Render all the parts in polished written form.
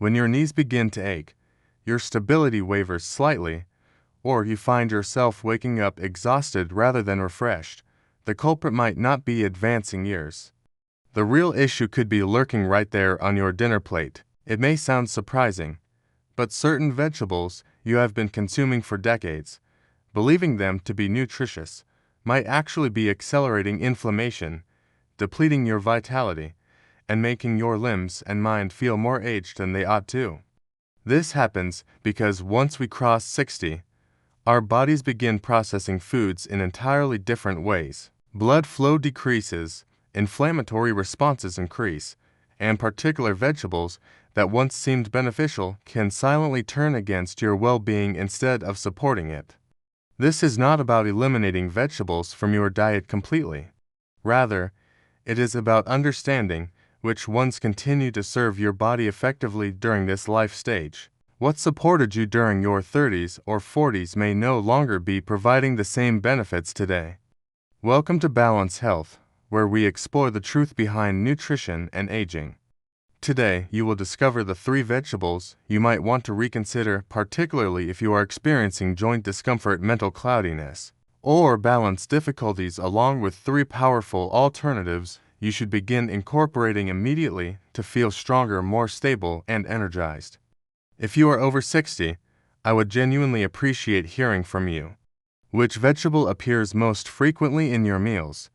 When your knees begin to ache, your stability wavers slightly, or you find yourself waking up exhausted rather than refreshed, the culprit might not be advancing years. The real issue could be lurking right there on your dinner plate. It may sound surprising, but certain vegetables you have been consuming for decades, believing them to be nutritious, might actually be accelerating inflammation, depleting your vitality, and making your limbs and mind feel more aged than they ought to. This happens because once we cross 60, our bodies begin processing foods in entirely different ways. Blood flow decreases, inflammatory responses increase, and particular vegetables that once seemed beneficial can silently turn against your well-being instead of supporting it. This is not about eliminating vegetables from your diet completely. Rather, it is about understanding which ones continue to serve your body effectively during this life stage. What supported you during your 30s or 40s may no longer be providing the same benefits today. Welcome to Balance Health, where we explore the truth behind nutrition and aging. Today, you will discover the 3 vegetables you might want to reconsider, particularly if you are experiencing joint discomfort, mental cloudiness, or balance difficulties, along with 3 powerful alternatives you should begin incorporating immediately to feel stronger, more stable, and energized. If you are over 60, I would genuinely appreciate hearing from you. Which vegetable appears most frequently in your meals?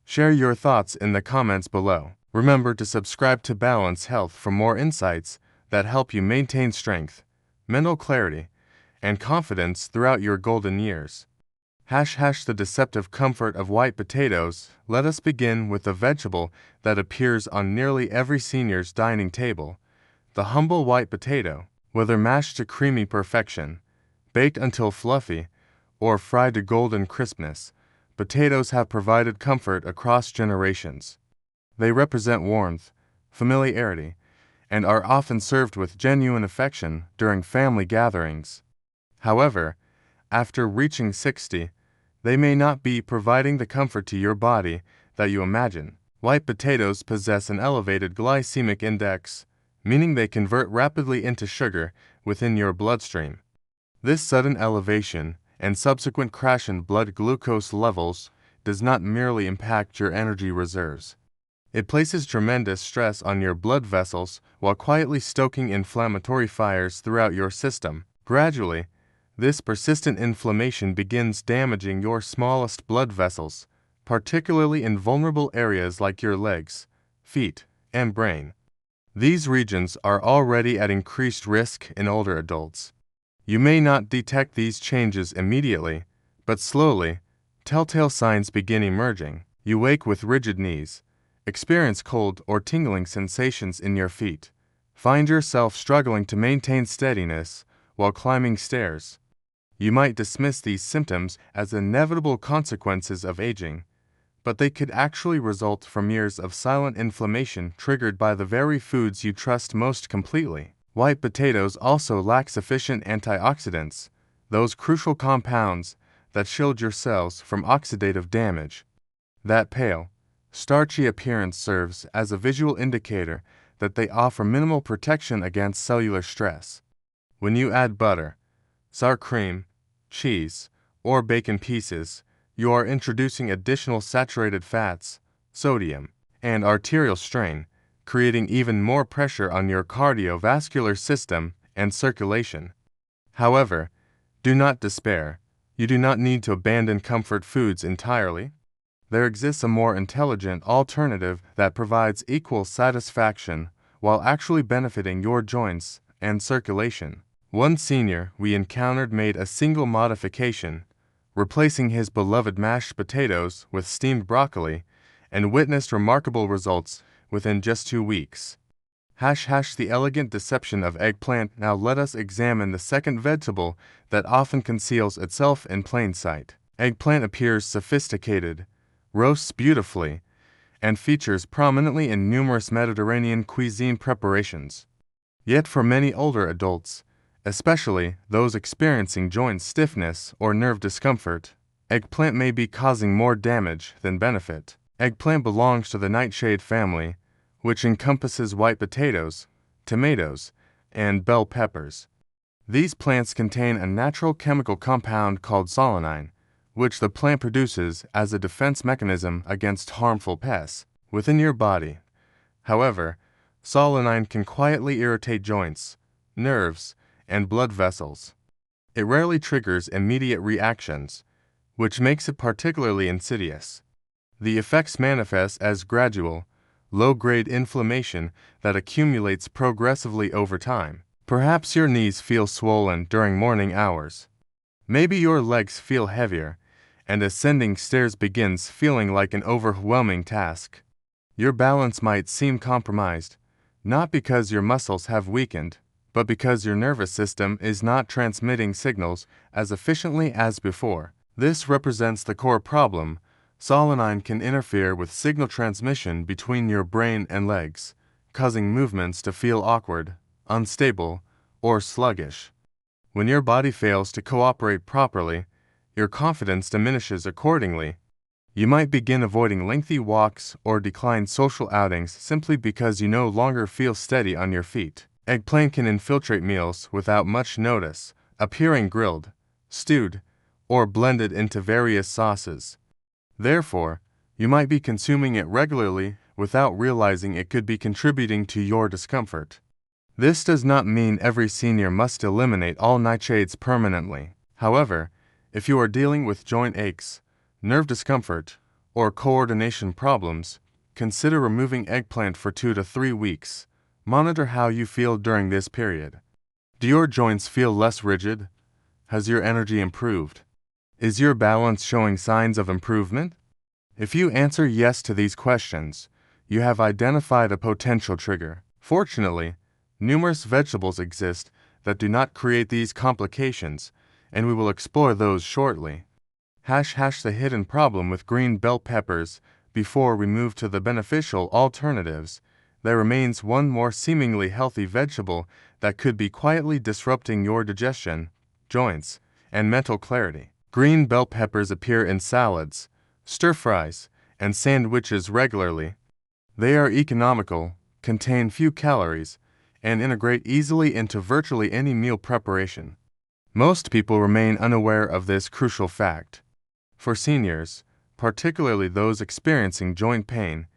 Share your thoughts in the comments below. Remember to subscribe to Balance Health for more insights that help you maintain strength, mental clarity, and confidence throughout your golden years. The deceptive comfort of white potatoes. Let us begin with the vegetable that appears on nearly every senior's dining table, the humble white potato. Whether mashed to creamy perfection, baked until fluffy, or fried to golden crispness, potatoes have provided comfort across generations. They represent warmth, familiarity, and are often served with genuine affection during family gatherings. However, after reaching 60, they may not be providing the comfort to your body that you imagine. White potatoes possess an elevated glycemic index, meaning they convert rapidly into sugar within your bloodstream. This sudden elevation and subsequent crash in blood glucose levels does not merely impact your energy reserves. It places tremendous stress on your blood vessels while quietly stoking inflammatory fires throughout your system. Gradually, this persistent inflammation begins damaging your smallest blood vessels, particularly in vulnerable areas like your legs, feet, and brain. These regions are already at increased risk in older adults. You may not detect these changes immediately, but slowly, telltale signs begin emerging. You wake with rigid knees, experience cold or tingling sensations in your feet, find yourself struggling to maintain steadiness while climbing stairs. You might dismiss these symptoms as inevitable consequences of aging, but they could actually result from years of silent inflammation triggered by the very foods you trust most completely. White potatoes also lack sufficient antioxidants, those crucial compounds that shield your cells from oxidative damage. That pale, starchy appearance serves as a visual indicator that they offer minimal protection against cellular stress. When you add butter, sour cream, cheese, or bacon pieces, you are introducing additional saturated fats, sodium, and arterial strain, creating even more pressure on your cardiovascular system and circulation. However, do not despair. You do not need to abandon comfort foods entirely. There exists a more intelligent alternative that provides equal satisfaction while actually benefiting your joints and circulation. One senior we encountered made a single modification, replacing his beloved mashed potatoes with steamed broccoli, and witnessed remarkable results within just 2 weeks. The elegant deception of eggplant. Now let us examine the second vegetable that often conceals itself in plain sight. Eggplant appears sophisticated, roasts beautifully, and features prominently in numerous Mediterranean cuisine preparations. Yet for many older adults, especially those experiencing joint stiffness or nerve discomfort, eggplant may be causing more damage than benefit. Eggplant belongs to the nightshade family, which encompasses white potatoes, tomatoes, and bell peppers. These plants contain a natural chemical compound called solanine, which the plant produces as a defense mechanism against harmful pests within your body. However, solanine can quietly irritate joints, nerves, and blood vessels. It rarely triggers immediate reactions, which makes it particularly insidious. The effects manifest as gradual, low-grade inflammation that accumulates progressively over time. Perhaps your knees feel swollen during morning hours. Maybe your legs feel heavier, and ascending stairs begins feeling like an overwhelming task. Your balance might seem compromised, not because your muscles have weakened, but because your nervous system is not transmitting signals as efficiently as before. This represents the core problem. Solanine can interfere with signal transmission between your brain and legs, causing movements to feel awkward, unstable, or sluggish. When your body fails to cooperate properly, your confidence diminishes accordingly. You might begin avoiding lengthy walks or decline social outings simply because you no longer feel steady on your feet. Eggplant can infiltrate meals without much notice, appearing grilled, stewed, or blended into various sauces. Therefore, you might be consuming it regularly without realizing it could be contributing to your discomfort. This does not mean every senior must eliminate all nightshades permanently. However, if you are dealing with joint aches, nerve discomfort, or coordination problems, consider removing eggplant for 2 to 3 weeks. Monitor how you feel during this period. Do your joints feel less rigid? Has your energy improved? Is your balance showing signs of improvement? If you answer yes to these questions, you have identified a potential trigger. Fortunately, numerous vegetables exist that do not create these complications, and we will explore those shortly. The hidden problem with green bell peppers. Before we move to the beneficial alternatives, there remains one more seemingly healthy vegetable that could be quietly disrupting your digestion, joints, and mental clarity. Green bell peppers appear in salads, stir-fries, and sandwiches regularly. They are economical, contain few calories, and integrate easily into virtually any meal preparation. Most people remain unaware of this crucial fact. For seniors, particularly those experiencing joint pain,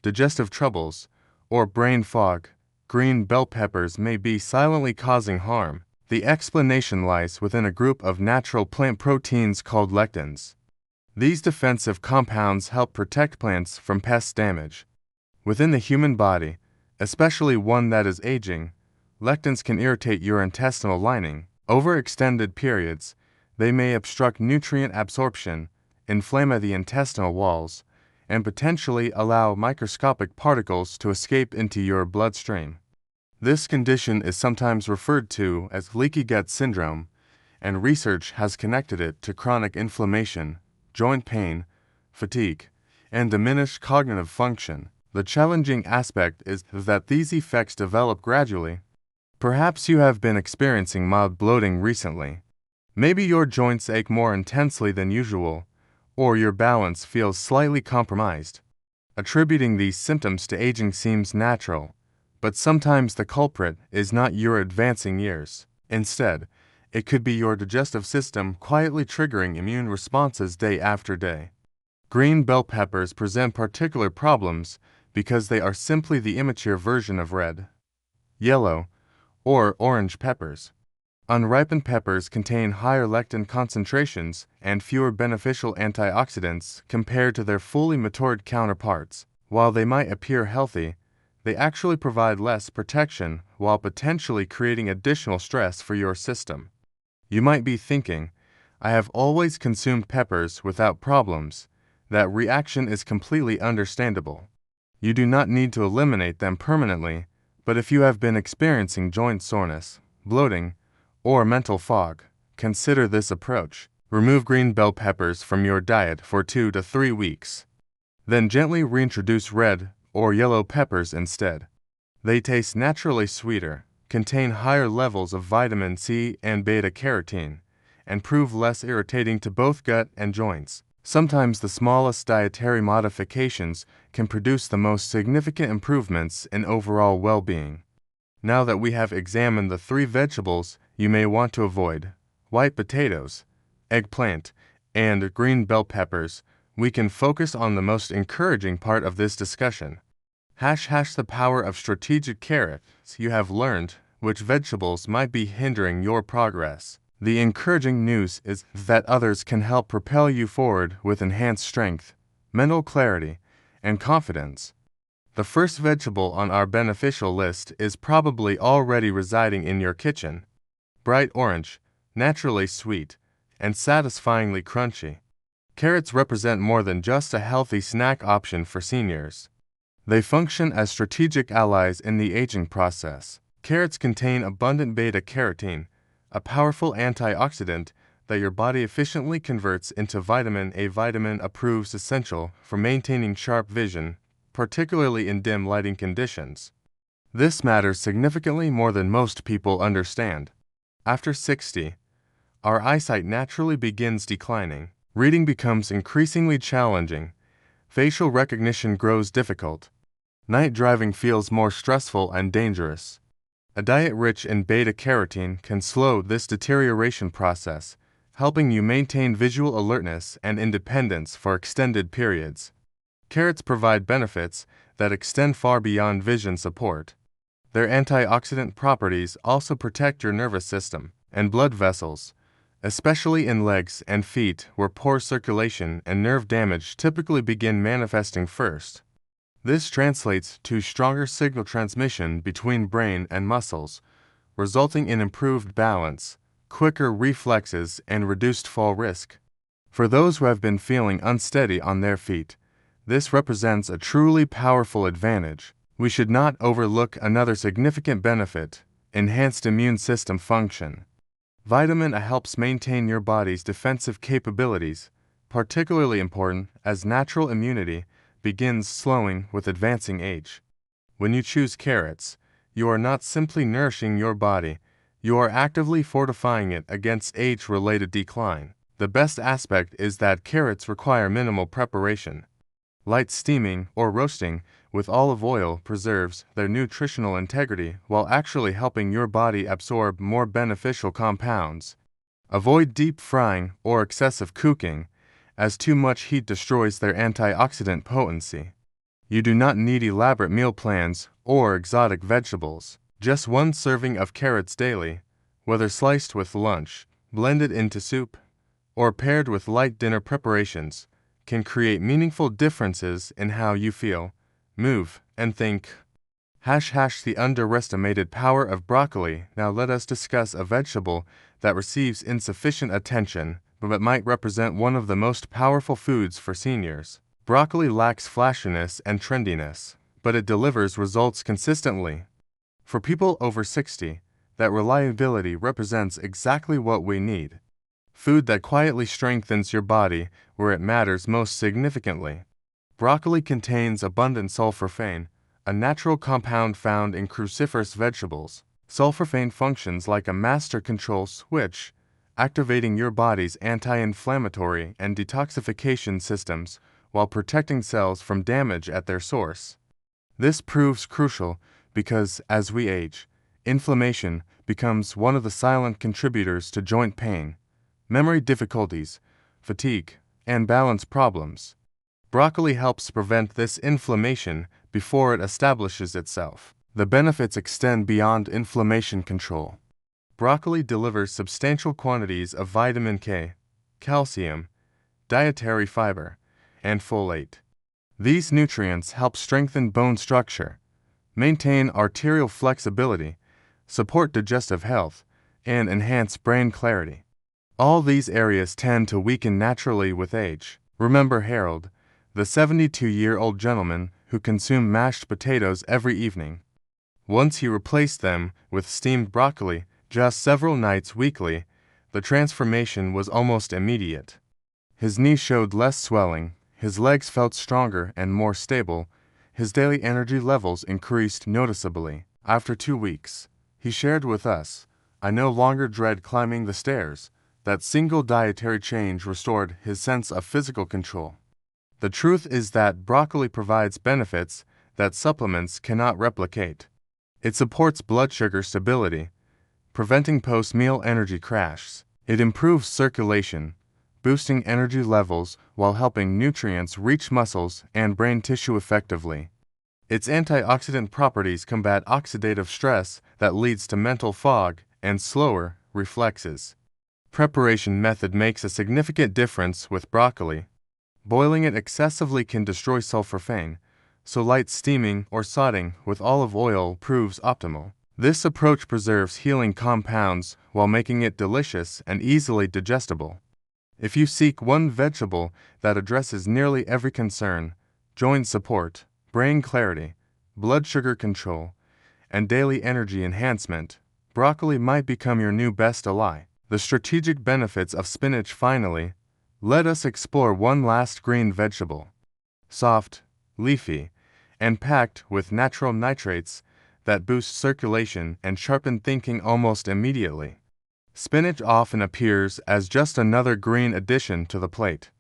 digestive troubles, or brain fog, green bell peppers may be silently causing harm. The explanation lies within a group of natural plant proteins called lectins. These defensive compounds help protect plants from pest damage. Within the human body, especially one that is aging, lectins can irritate your intestinal lining. Over extended periods, they may obstruct nutrient absorption, inflame the intestinal walls, and potentially allow microscopic particles to escape into your bloodstream. This condition is sometimes referred to as leaky gut syndrome, and research has connected it to chronic inflammation, joint pain, fatigue, and diminished cognitive function. The challenging aspect is that these effects develop gradually. Perhaps you have been experiencing mild bloating recently. Maybe your joints ache more intensely than usual, or your balance feels slightly compromised. Attributing these symptoms to aging seems natural, but sometimes the culprit is not your advancing years. Instead, it could be your digestive system quietly triggering immune responses day after day. Green bell peppers present particular problems because they are simply the immature version of red, yellow, or orange peppers. Unripened peppers contain higher lectin concentrations and fewer beneficial antioxidants compared to their fully matured counterparts. While they might appear healthy, they actually provide less protection while potentially creating additional stress for your system. You might be thinking, I have always consumed peppers without problems. That reaction is completely understandable. You do not need to eliminate them permanently, but if you have been experiencing joint soreness, bloating, or mental fog, consider this approach. Remove green bell peppers from your diet for 2 to 3 weeks. Then gently reintroduce red or yellow peppers instead. They taste naturally sweeter, contain higher levels of vitamin C and beta-carotene, and prove less irritating to both gut and joints. Sometimes the smallest dietary modifications can produce the most significant improvements in overall well-being. Now that we have examined the 3 vegetables you may want to avoid, white potatoes, eggplant, and green bell peppers, we can focus on the most encouraging part of this discussion. The power of strategic carrots. You have learned which vegetables might be hindering your progress. The encouraging news is that others can help propel you forward with enhanced strength, mental clarity, and confidence. The first vegetable on our beneficial list is probably already residing in your kitchen. Bright orange, naturally sweet, and satisfyingly crunchy. Carrots represent more than just a healthy snack option for seniors. They function as strategic allies in the aging process. Carrots contain abundant beta-carotene, a powerful antioxidant that your body efficiently converts into vitamin A. Vitamin A proves essential for maintaining sharp vision, particularly in dim lighting conditions. This matters significantly more than most people understand. After 60, our eyesight naturally begins declining. Reading becomes increasingly challenging. Facial recognition grows difficult. Night driving feels more stressful and dangerous. A diet rich in beta-carotene can slow this deterioration process, helping you maintain visual alertness and independence for extended periods. Carrots provide benefits that extend far beyond vision support. Their antioxidant properties also protect your nervous system and blood vessels, especially in legs and feet where poor circulation and nerve damage typically begin manifesting first. This translates to stronger signal transmission between brain and muscles, resulting in improved balance, quicker reflexes, and reduced fall risk. For those who have been feeling unsteady on their feet, this represents a truly powerful advantage. We should not overlook another significant benefit: enhanced immune system function. Vitamin A helps maintain your body's defensive capabilities, particularly important as natural immunity begins slowing with advancing age. When you choose carrots, you are not simply nourishing your body, you are actively fortifying it against age-related decline. The best aspect is that carrots require minimal preparation. Light steaming or roasting with olive oil preserves their nutritional integrity while actually helping your body absorb more beneficial compounds. Avoid deep frying or excessive cooking, as too much heat destroys their antioxidant potency. You do not need elaborate meal plans or exotic vegetables. Just one serving of carrots daily, whether sliced with lunch, blended into soup, or paired with light dinner preparations, can create meaningful differences in how you feel, move, and think. The underestimated power of broccoli. Now let us discuss a vegetable that receives insufficient attention, but might represent one of the most powerful foods for seniors. Broccoli lacks flashiness and trendiness, but it delivers results consistently. For people over 60, that reliability represents exactly what we need. Food that quietly strengthens your body where it matters most significantly. Broccoli contains abundant sulforaphane, a natural compound found in cruciferous vegetables. Sulforaphane functions like a master control switch, activating your body's anti-inflammatory and detoxification systems while protecting cells from damage at their source. This proves crucial because, as we age, inflammation becomes one of the silent contributors to joint pain, memory difficulties, fatigue, and balance problems. Broccoli helps prevent this inflammation before it establishes itself. The benefits extend beyond inflammation control. Broccoli delivers substantial quantities of vitamin K, calcium, dietary fiber, and folate. These nutrients help strengthen bone structure, maintain arterial flexibility, support digestive health, and enhance brain clarity. All these areas tend to weaken naturally with age. Remember Harold, the 72-year-old gentleman who consumed mashed potatoes every evening. Once he replaced them with steamed broccoli just several nights weekly, the transformation was almost immediate. His knees showed less swelling, his legs felt stronger and more stable, his daily energy levels increased noticeably. After 2 weeks, he shared with us, "I no longer dread climbing the stairs." That single dietary change restored his sense of physical control. The truth is that broccoli provides benefits that supplements cannot replicate. It supports blood sugar stability, preventing post-meal energy crashes. It improves circulation, boosting energy levels while helping nutrients reach muscles and brain tissue effectively. Its antioxidant properties combat oxidative stress that leads to mental fog and slower reflexes. Preparation method makes a significant difference with broccoli. Boiling it excessively can destroy sulforaphane, so light steaming or sautéing with olive oil proves optimal. This approach preserves healing compounds while making it delicious and easily digestible. If you seek one vegetable that addresses nearly every concern, joint support, brain clarity, blood sugar control, and daily energy enhancement, broccoli might become your new best ally. The strategic benefits of spinach. Finally, let us explore one last green vegetable. Soft, leafy, and packed with natural nitrates that boost circulation and sharpen thinking almost immediately. Spinach often appears as just another green addition to the plate.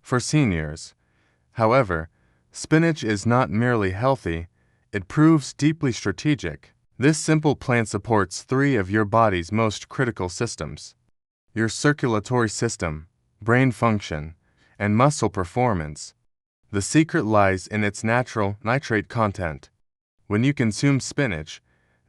For seniors, however, spinach is not merely healthy, it proves deeply strategic. This simple plant supports three of your body's most critical systems: your circulatory system, brain function, and muscle performance. The secret lies in its natural nitrate content. When you consume spinach,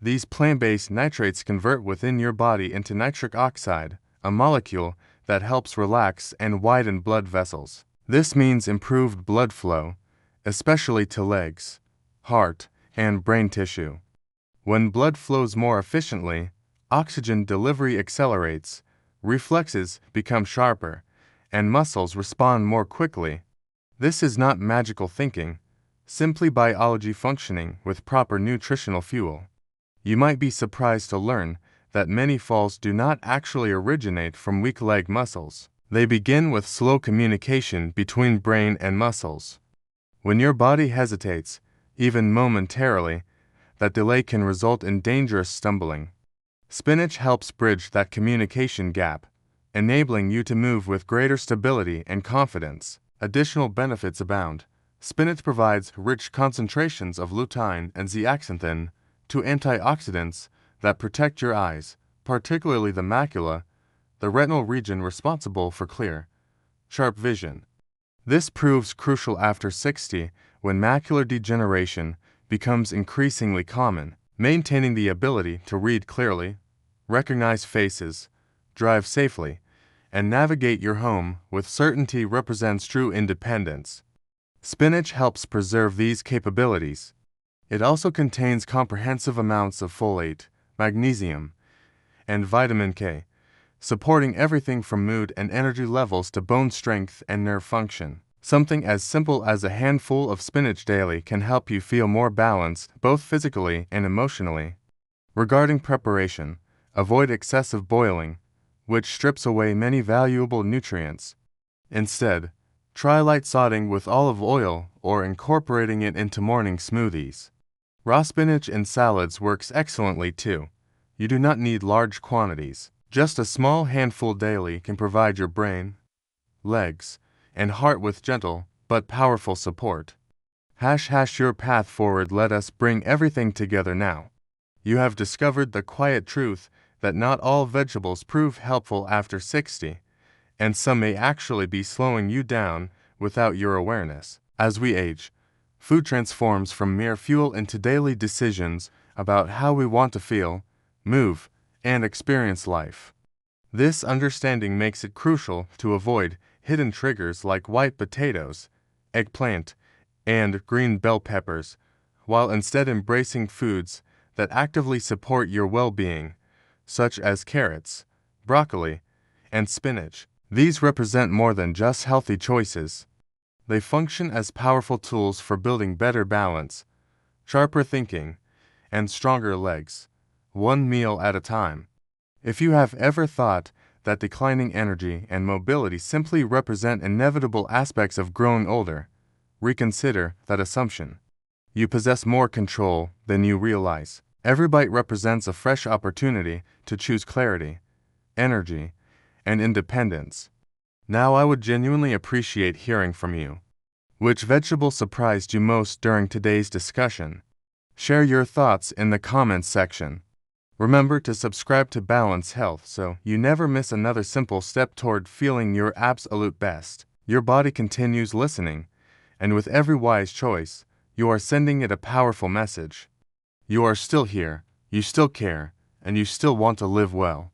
these plant-based nitrates convert within your body into nitric oxide, a molecule that helps relax and widen blood vessels. This means improved blood flow, especially to legs, heart, and brain tissue. When blood flows more efficiently, oxygen delivery accelerates, reflexes become sharper, and muscles respond more quickly. This is not magical thinking, simply biology functioning with proper nutritional fuel. You might be surprised to learn that many falls do not actually originate from weak leg muscles. They begin with slow communication between brain and muscles. When your body hesitates, even momentarily, that delay can result in dangerous stumbling. Spinach helps bridge that communication gap, enabling you to move with greater stability and confidence. Additional benefits abound. Spinach provides rich concentrations of lutein and zeaxanthin, two antioxidants that protect your eyes, particularly the macula, the retinal region responsible for clear, sharp vision. This proves crucial after 60, when macular degeneration becomes increasingly common. Maintaining the ability to read clearly, recognize faces, drive safely, and navigate your home with certainty represents true independence. Spinach helps preserve these capabilities. It also contains comprehensive amounts of folate, magnesium, and vitamin K, supporting everything from mood and energy levels to bone strength and nerve function. Something as simple as a handful of spinach daily can help you feel more balanced, both physically and emotionally. Regarding preparation, avoid excessive boiling, which strips away many valuable nutrients. Instead, try light sautéing with olive oil or incorporating it into morning smoothies. Raw spinach in salads works excellently too. You do not need large quantities. Just a small handful daily can provide your brain, legs, and heart with gentle but powerful support. Your path forward. Let us bring everything together now. You have discovered the quiet truth that not all vegetables prove helpful after 60, and some may actually be slowing you down without your awareness. As we age, food transforms from mere fuel into daily decisions about how we want to feel, move, and experience life. This understanding makes it crucial to avoid hidden triggers like white potatoes, eggplant, and green bell peppers, while instead embracing foods that actively support your well-being, such as carrots, broccoli, and spinach. These represent more than just healthy choices. They function as powerful tools for building better balance, sharper thinking, and stronger legs, one meal at a time. If you have ever thought that declining energy and mobility simply represent inevitable aspects of growing older, reconsider that assumption. You possess more control than you realize. Every bite represents a fresh opportunity to choose clarity, energy, and independence. Now I would genuinely appreciate hearing from you. Which vegetable surprised you most during today's discussion? Share your thoughts in the comments section. Remember to subscribe to Balance Health so you never miss another simple step toward feeling your absolute best. Your body continues listening, and with every wise choice, you are sending it a powerful message. You are still here, you still care, and you still want to live well.